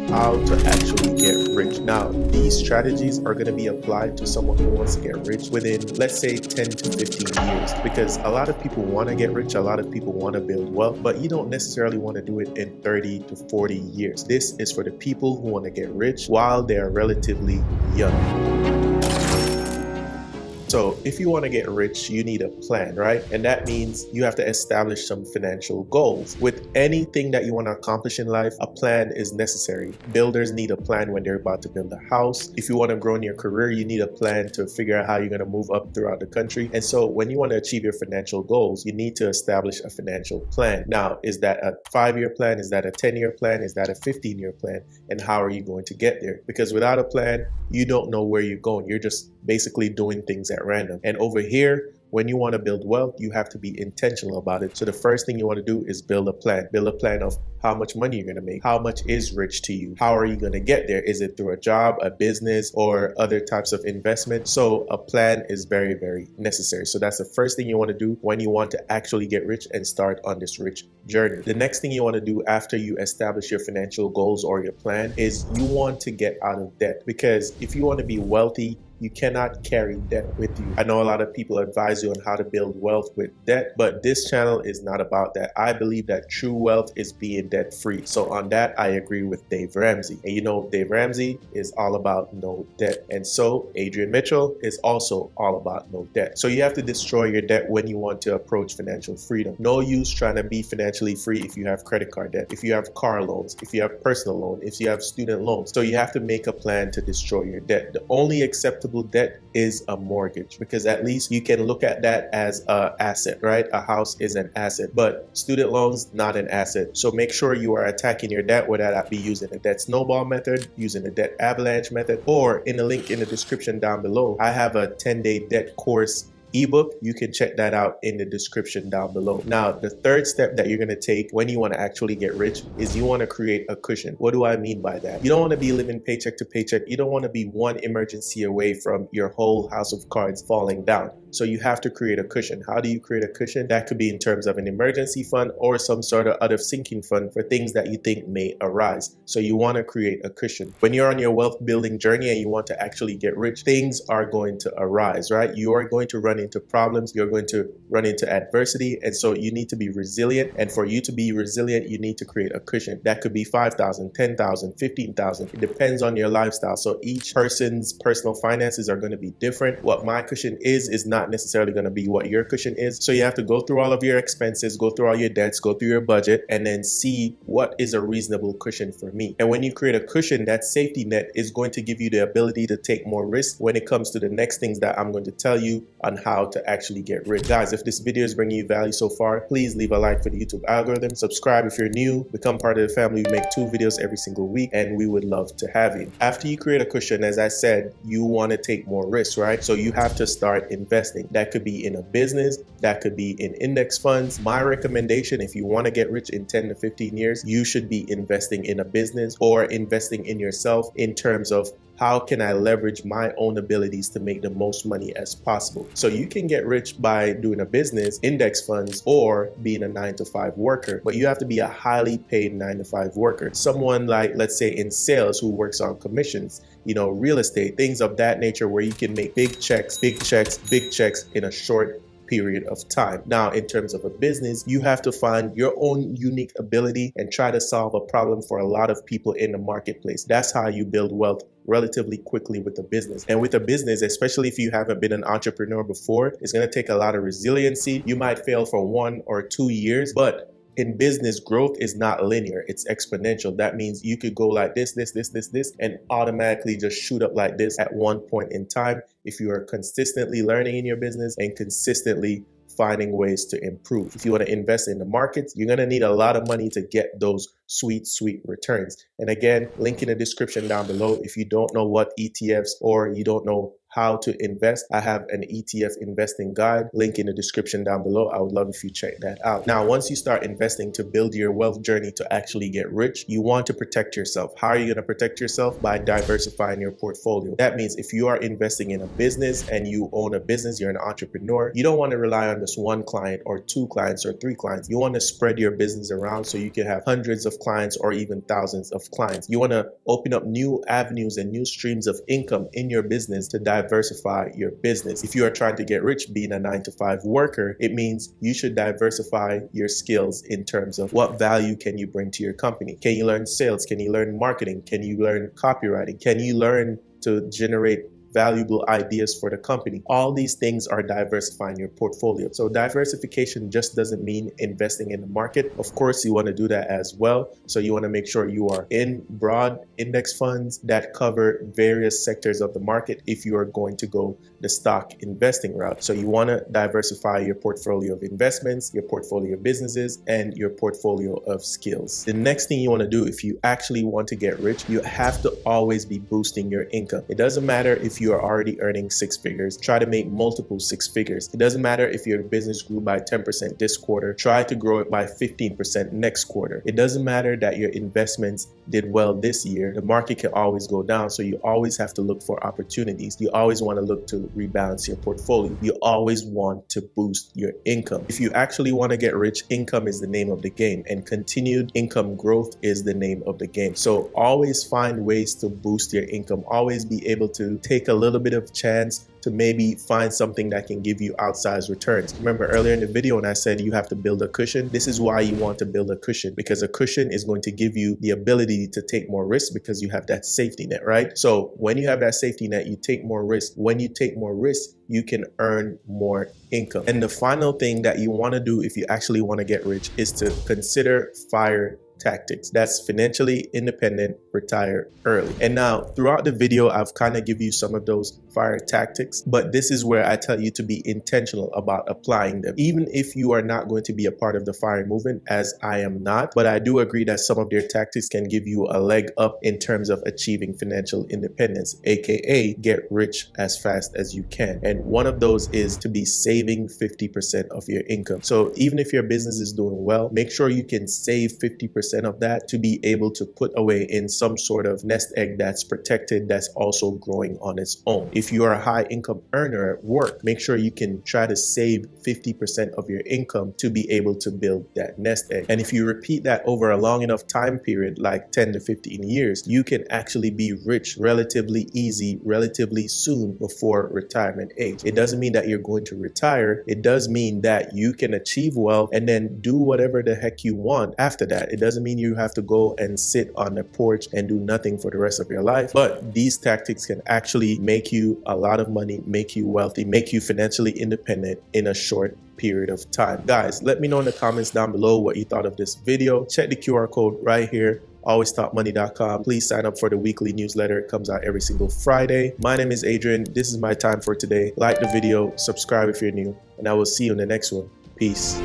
how to actually get rich. Now, these strategies are going to be applied to someone who wants to get rich within, let's say, 10 to 15 years, because a lot of people want to get rich, a lot of people want to build wealth, but you don't necessarily want to do it in 30 to 40 years. This is for the people who want to get rich while they are relatively young. So if you want to get rich, you need a plan, right? And that means you have to establish some financial goals. With anything that you want to accomplish in life, a plan is necessary. Builders need a plan when they're about to build a house. If you want to grow in your career, you need a plan to figure out how you're going to move up throughout the country. And so when you want to achieve your financial goals, you need to establish a financial plan. Now, is that a 5-year plan? Is that a 10-year plan? Is that a 15-year plan? And how are you going to get there? Because without a plan, you don't know where you're going. You're just basically doing things at random. And over here, when you want to build wealth, you have to be intentional about it. So the first thing you want to do is build a plan. Build a plan of how much money you're going to make. How much is rich to you? How are you going to get there? Is it through a job, a business, or other types of investment? So a plan is very, very necessary. So that's the first thing you want to do when you want to actually get rich and start on this rich journey. The next thing you want to do after you establish your financial goals or your plan is you want to get out of debt. Because if you want to be wealthy, you cannot carry debt with you. I know a lot of people advise you on how to build wealth with debt, but this channel is not about that. I believe that true wealth is being debt free. So on that, I agree with Dave Ramsey. And you know, Dave Ramsey is all about no debt. And so Adrian Mitchell is also all about no debt. So you have to destroy your debt when you want to approach financial freedom. No use trying to be financially free if you have credit card debt, if you have car loans, if you have personal loan, if you have student loans. So you have to make a plan to destroy your debt. The only acceptable debt is a mortgage, because at least you can look at that as an asset, right? A house is an asset, but student loans, not an asset. So make sure you are attacking your debt, whether that be using the debt snowball method, using the debt avalanche method, or in the link in the description down below, I have a 10-day debt course ebook. You can check that out in the description down below. Now, the third step that you're going to take when you want to actually get rich is you want to create a cushion. What do I mean by that? You don't want to be living paycheck to paycheck. You don't want to be one emergency away from your whole house of cards falling down. So you have to create a cushion. How do you create a cushion? That could be in terms of an emergency fund or some sort of other sinking fund for things that you think may arise. So you want to create a cushion. When you're on your wealth building journey and you want to actually get rich, things are going to arise, right? You are going to run into problems. You're going to run into adversity. And so you need to be resilient. And for you to be resilient, you need to create a cushion. That could be 5,000, 10,000, 15,000. It depends on your lifestyle. So each person's personal finances are going to be different. What my cushion is not necessarily going to be what your cushion is. So you have to go through all of your expenses, go through all your debts, go through your budget, and then see what is a reasonable cushion for me. And when you create a cushion, that safety net is going to give you the ability to take more risk when it comes to the next things that I'm going to tell you on how to actually get rich. Guys, if this video is bringing you value so far, please leave a like for the YouTube algorithm. Subscribe if you're new. Become part of the family. We make 2 videos every single week, and we would love to have you. After you create a cushion, as I said, you want to take more risks, right? So you have to start investing. That could be in a business, that could be in index funds. My recommendation, if you want to get rich in 10 to 15 years, you should be investing in a business or investing in yourself in terms of how can I leverage my own abilities to make the most money as possible. So you can get rich by doing a business, index funds, or being a 9-to-5 worker, but you have to be a highly paid 9-to-5 worker. Someone like, let's say in sales, who works on commissions, you know, real estate, things of that nature, where you can make big checks in a short period of time. Now, in terms of a business, you have to find your own unique ability and try to solve a problem for a lot of people in the marketplace. That's how you build wealth relatively quickly with a business. And with a business, especially if you haven't been an entrepreneur before, it's going to take a lot of resiliency. You might fail for 1 or 2 years, but in business, growth is not linear, it's exponential. That means you could go like this, and automatically just shoot up like this at one point in time if you are consistently learning in your business and consistently finding ways to improve. If you want to invest in the markets, you're going to need a lot of money to get those sweet returns. And again, link in the description down below. If you don't know what ETFs or you don't know how to invest, I have an ETF investing guide, link in the description down below. I would love if you check that out. Now, once you start investing to build your wealth journey to actually get rich, you want to protect yourself. How are you going to protect yourself? By diversifying your portfolio. That means if you are investing in a business and you own a business, you're an entrepreneur, you don't want to rely on just one client or two clients or three clients. You want to spread your business around so you can have hundreds of clients or even thousands of clients. You want to open up new avenues and new streams of income in your business to diversify your business. If you are trying to get rich being a 9-to-5 worker, it means you should diversify your skills in terms of what value can you bring to your company. Can you learn sales? Can you learn marketing? Can you learn copywriting? Can you learn to generate valuable ideas for the company? All these things are diversifying your portfolio. So diversification just doesn't mean investing in the market. Of course, you want to do that as well. So you want to make sure you are in broad index funds that cover various sectors of the market if you are going to go the stock investing route. So you want to diversify your portfolio of investments, your portfolio of businesses, and your portfolio of skills. The next thing you want to do if you actually want to get rich, you have to always be boosting your income. It doesn't matter if you are already earning 6 figures, try to make multiple 6 figures. It doesn't matter if your business grew by 10% this quarter, try to grow it by 15% next quarter. It doesn't matter that your investments did well this year. The market can always go down, so you always have to look for opportunities. You always want to look to rebalance your portfolio. You always want to boost your income. If you actually want to get rich, income is the name of the game, and continued income growth is the name of the game. So always find ways to boost your income. Always be able to take a little bit of chance to maybe find something that can give you outsized returns. Remember earlier in the video when I said you have to build a cushion? This is why you want to build a cushion, because a cushion is going to give you the ability to take more risks because you have that safety net, right? So when you have that safety net, you take more risk. When you take more risk, you can earn more income. And the final thing that you want to do if you actually want to get rich is to consider FIRE tactics. That's financially independent, retire early. And now throughout the video, I've kind of give you some of those FIRE tactics, but this is where I tell you to be intentional about applying them. Even if you are not going to be a part of the FIRE movement, as I am not, but I do agree that some of their tactics can give you a leg up in terms of achieving financial independence, aka get rich as fast as you can. And one of those is to be saving 50% of your income. So even if your business is doing well, make sure you can save 50% of that to be able to put away in some sort of nest egg that's protected, that's also growing on its own. If you are a high income earner at work, make sure you can try to save 50% of your income to be able to build that nest egg. And if you repeat that over a long enough time period, like 10 to 15 years, you can actually be rich relatively easy, relatively soon before retirement age. It doesn't mean that you're going to retire. It does mean that you can achieve wealth and then do whatever the heck you want after that. It doesn't mean you have to go and sit on the porch and do nothing for the rest of your life. But these tactics can actually make you a lot of money, make you wealthy, make you financially independent in a short period of time. Guys, let me know in the comments down below what you thought of this video. Check the QR code right here, alwaystalkmoney.com. Please sign up for the weekly newsletter. It comes out every single Friday. My name is Adrian. This is my time for today. Like the video, subscribe if you're new, and I will see you in the next one. Peace.